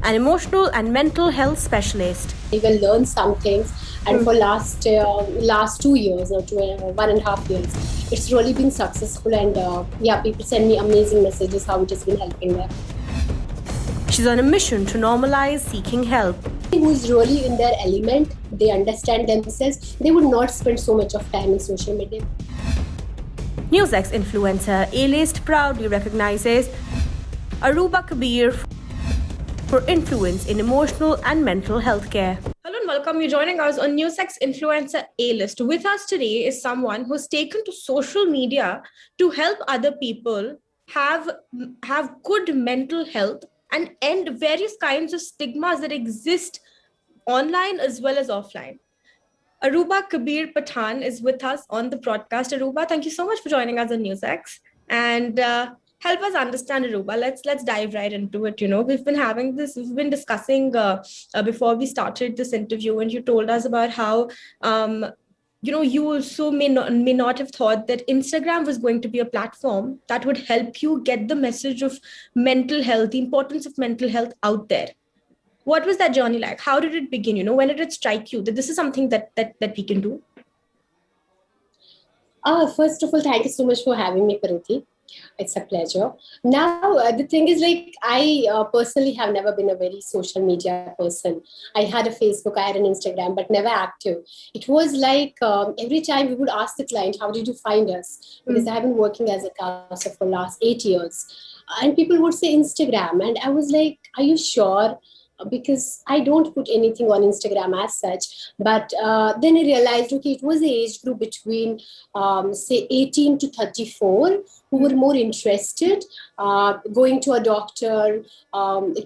an emotional and mental health specialist. You will learn some things, and for last 2 years or 1.5 years, it's really been successful. And people send me amazing messages how it has been helping them. She's on a mission to normalize seeking help. Who is really in their element, they understand themselves, they would not spend so much of time in social media. NewsX influencer A-list proudly recognizes Arouba Kabir for influence in emotional and mental health care. Hello and welcome. You're joining us on NewsX influencer A-list. With us today is someone who's taken to social media to help other people have good mental health and end various kinds of stigmas that exist online as well as offline. Arouba Kabir Pathan is with us on the broadcast. Arouba, thank you so much for joining us on NewsX and help us understand Arouba. Let's dive right into it. We've been discussing before we started this interview, and you told us about how you also may not have thought that Instagram was going to be a platform that would help you get the message of mental health, the importance of mental health out there. What was that journey like? How did it begin? When did it strike you that this is something that we can do? First of all, thank you so much for having me, Pariti. It's a pleasure. Now, the thing is, I personally have never been a very social media person. I had a Facebook, I had an Instagram, but never active. It was like every time we would ask the client, how did you find us? Because I have been working as a counselor for the last 8 years. And people would say Instagram. And I was like, are you sure? Because I don't put anything on Instagram as such. But then I realized, okay, it was the age group between, say, 18 to 34 who were more interested, going to a doctor,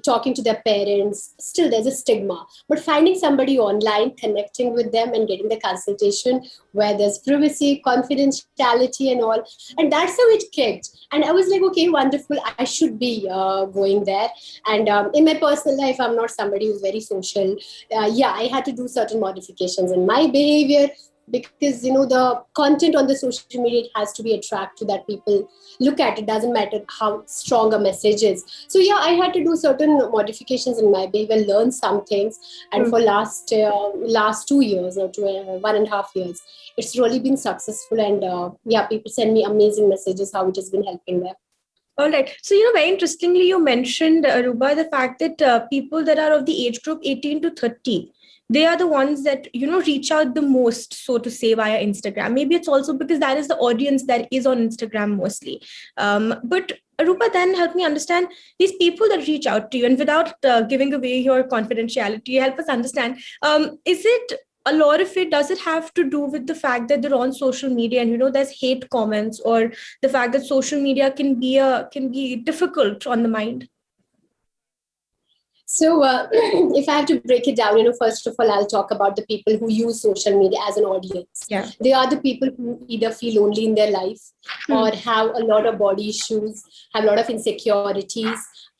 talking to their parents. Still, there's a stigma. But finding somebody online, connecting with them and getting the consultation where there's privacy, confidentiality and all. And that's how it kicked. And I was like, okay, wonderful. I should be going there. And in my personal life, I'm not somebody who's very social. I had to do certain modifications in my behavior because, the content on the social media, it has to be attractive that people look at. It doesn't matter how strong a message is. So, I had to do certain modifications in my behavior, learn some things. And for last 2 years or 1.5 years, it's really been successful. And people send me amazing messages how it has been helping them. All right. So, very interestingly, you mentioned, Arouba, the fact that people that are of the age group 18 to 30, they are the ones that, reach out the most, so to say, via Instagram. Maybe it's also because that is the audience that is on Instagram mostly. But Arouba, then help me understand these people that reach out to you, and without giving away your confidentiality, help us understand, is it a lot of it, does it have to do with the fact that they're on social media and there's hate comments, or the fact that social media can be difficult on the mind? So if I have to break it down, first of all, I'll talk about the people who use social media as an audience. Yeah. They are the people who either feel lonely in their life or have a lot of body issues, have a lot of insecurities,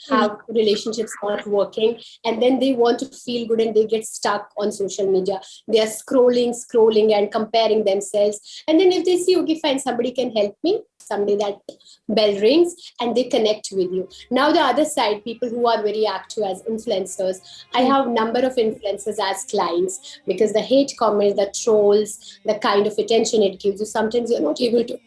have relationships not working, and then they want to feel good and they get stuck on social media. They are scrolling and comparing themselves. And then if they see, okay, fine, somebody can help me, someday that bell rings and they connect with you. Now the other side, people who are very active as influencers. I have number of influencers as clients because the hate comments, the trolls, the kind of attention it gives you, sometimes you're not able to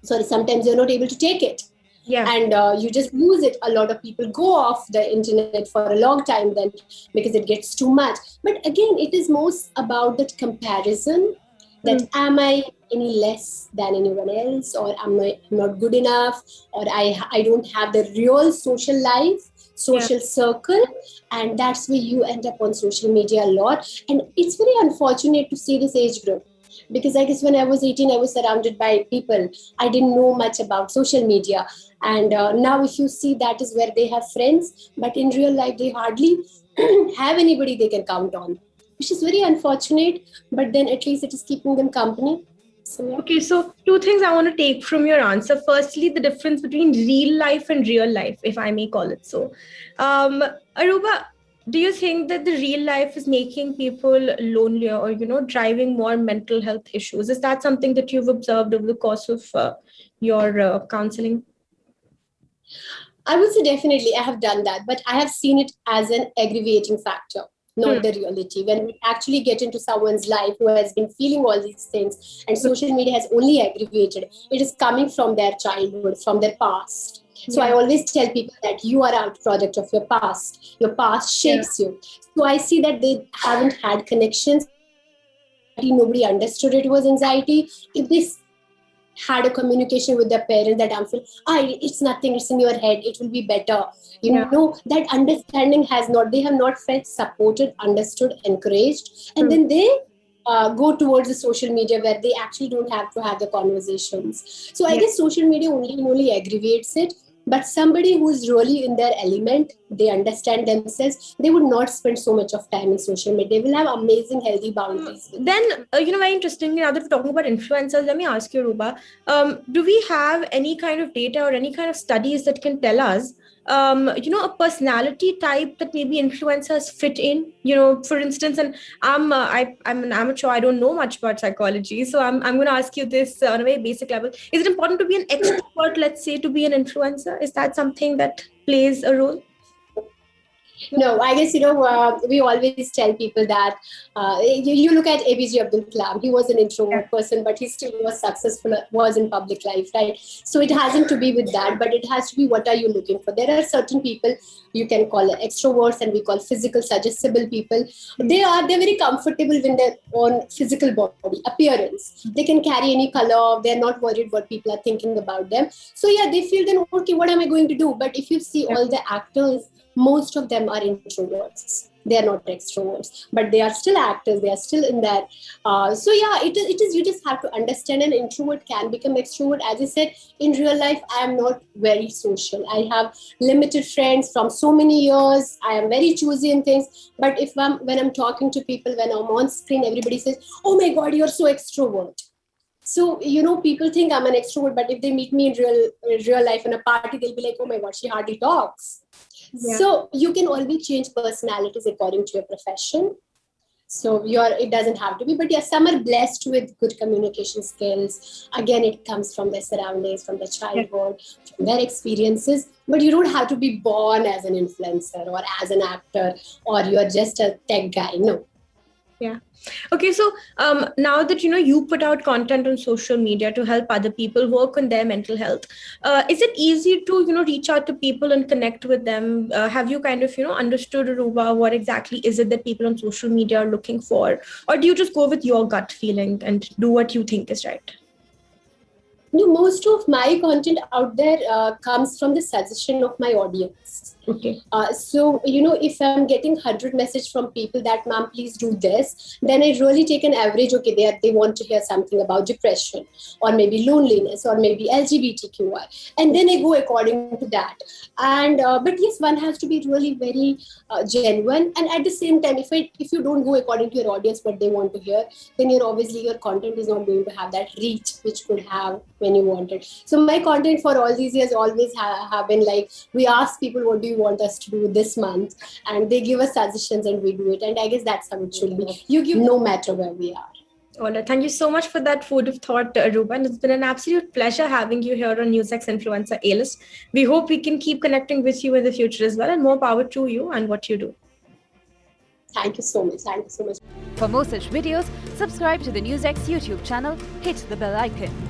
sometimes you're not able to take it. Yeah. And you just lose it. A lot of people go off the internet for a long time then because it gets too much. But again, it is most about that comparison, that am I any less than anyone else, or am I not good enough, or I don't have the real social life, social circle. And that's where you end up on social media a lot. And it's very unfortunate to see this age group. Because I guess when I was 18, I was surrounded by people. I didn't know much about social media. And now if you see, that is where they have friends. But in real life, they hardly have anybody they can count on, which is very unfortunate. But then at least it is keeping them company. So, Okay, so two things I want to take from your answer. Firstly, the difference between real life and real life, if I may call it so. Arouba, do you think that the real life is making people lonelier or, driving more mental health issues? Is that something that you've observed over the course of your counseling? I would say definitely I have done that, but I have seen it as an aggravating factor, not the reality. When we actually get into someone's life who has been feeling all these things, and social media has only aggravated, it is coming from their childhood, from their past. So I always tell people that you are a product of your past. Your past shapes you. So I see that they haven't had connections. Nobody understood it was anxiety. If they had a communication with their parents that I'm feeling, it's nothing, it's in your head, it will be better. You know, that understanding they have not felt supported, understood, encouraged. And then they go towards the social media where they actually don't have to have the conversations. So I guess social media only aggravates it. But somebody who is really in their element, they understand themselves, they would not spend so much of time in social media. They will have amazing, healthy boundaries. Then, very interestingly, now that we're talking about influencers, let me ask you, Arouba, do we have any kind of data or any kind of studies that can tell us, a personality type that maybe influencers fit in? For instance, and I'm an amateur, I don't know much about psychology, so I'm going to ask you this on a very basic level. Is it important to be an extrovert, let's say, to be an influencer? Is that something that plays a role? No, I guess, we always tell people that you look at APJ Abdul Kalam. He was an introvert person, but he still was successful, was in public life, right? So it hasn't to be with that, but it has to be what are you looking for. There are certain people you can call extroverts, and we call physical, suggestible people. They're very comfortable in their own physical body, appearance. They can carry any color. They're not worried what people are thinking about them. So yeah, they feel then, okay, what am I going to do? But if you see all the actors, most of them are introverts. They are not extroverts, but they are still actors. They are still in that. So yeah, it is. You just have to understand an introvert can become extrovert. As I said, in real life, I am not very social. I have limited friends from so many years. I am very choosy in things. But when I'm talking to people, when I'm on screen, everybody says, "Oh my God, you're so extrovert." So, people think I'm an extrovert, but if they meet me in real life in a party, they'll be like, "Oh my God, she hardly talks." Yeah. So you can always change personalities according to your profession. So it doesn't have to be, but yeah, some are blessed with good communication skills. Again, it comes from their surroundings, from their childhood, from their experiences. But you don't have to be born as an influencer or as an actor, or you're just a tech guy. No. Yeah. Okay, so now that you put out content on social media to help other people work on their mental health, is it easy to reach out to people and connect with them? Have you kind of understood, Arouba, what exactly is it that people on social media are looking for, or do you just go with your gut feeling and do what you think is right? No, most of my content out there comes from the suggestion of my audience. Okay. So, if I'm getting 100 messages from people that, "Ma'am, please do this," then I really take an average. Okay, they want to hear something about depression, or maybe loneliness, or maybe LGBTQI, and then I go according to that. And but yes, one has to be really very genuine. And at the same time, if you don't go according to your audience what they want to hear, then obviously your content is not going to have that reach which could have when you want it. So my content for all these years always have been like, we ask people, what do you want us to do this month? And they give us suggestions and we do it. And I guess that's how it should be. You give no matter where we are. All right. Thank you so much for that food of thought, Arouba. And it's been an absolute pleasure having you here on NewsX Influencer A-List. We hope we can keep connecting with you in the future as well, and more power to you and what you do. Thank you so much. Thank you so much. For more such videos, subscribe to the NewsX YouTube channel, hit the bell icon.